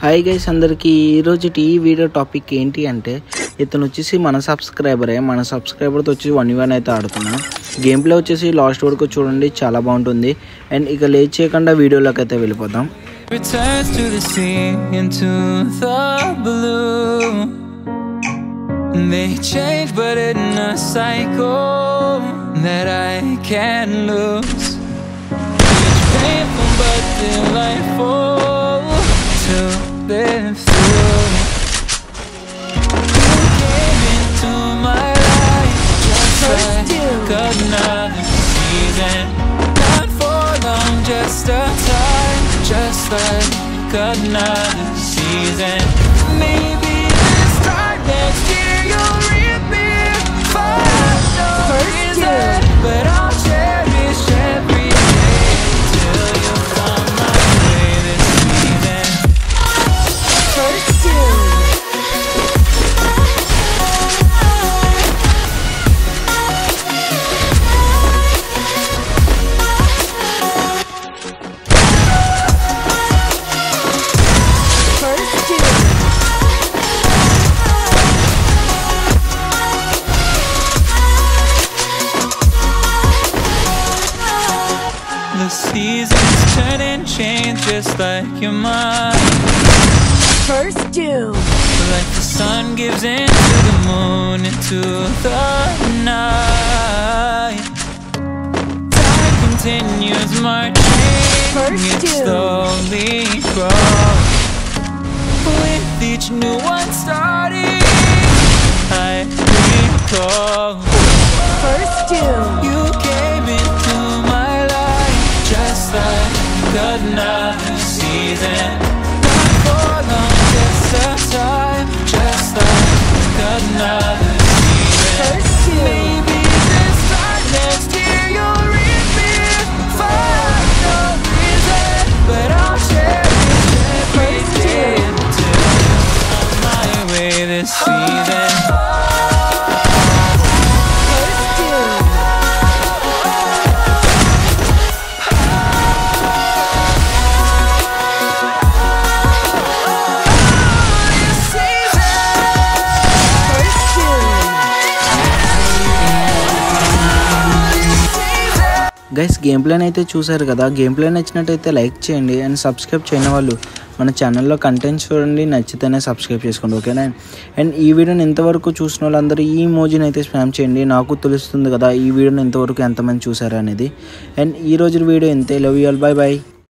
Hi guys అందరికీ ఈరోజుటి ఈ video topic ఏంటి అంటే ఇతను వచ్చేసి మన సబ్స్క్రైబర్తో వచ్చి 1v1 అయితే ఆడుతున్నా. గేమ్ ప్లే వచ్చేసి లాస్ట్ వరకు చూడండి, చాలా బాగుంటుంది. అండ్ ఇక లేట్ చేయకుండా వీడియోలోకి అయితే వెళ్ళిపోదాం. Returns to the sea, into the blue. They change but in a cycle that I can't lose. It's painful but delightful to live through. You came into my life just like another season. Not for long, just a time, just like another season. Maybe this time next year you'll reappear for no reason, but I'll cherish every day till you come my way this season. First tune. The seasons turn and change just like your mind. First Doom. Like the sun gives into the moon, into the night. Time continues marching, First it Doom. slowly grows. With each new one starting, I recall. First Doom. You came into my life just like another season. Not for long, just a time, just like another season. First Doom. Maybe this time next year you'll reappear for no reason, but I'll cherish every day until you come my way this season. First Doom. First Doom. Guys game ప్లేని అయితే చూసారు కదా. Game play నచ్చినట్టయితే like చేయండి and subscribe చేయని వాళ్ళు మన ఛానల్లో కంటెంట్ చూడండి, నచ్చితేనే సబ్స్క్రైబ్ చేసుకోండి, ఓకేనా. అండ్ ఈ వీడియోని ఇంతవరకు చూసిన వాళ్ళందరూ ఈ ఇమోజీని అయితే స్పామ్ చేయండి, నాకు తెలుస్తుంది కదా ఈ వీడియోని ఇంతవరకు ఎంతమంది చూసారా అనేది. అండ్ ఈ రోజు వీడియో ఇంతే. Love you all, by by.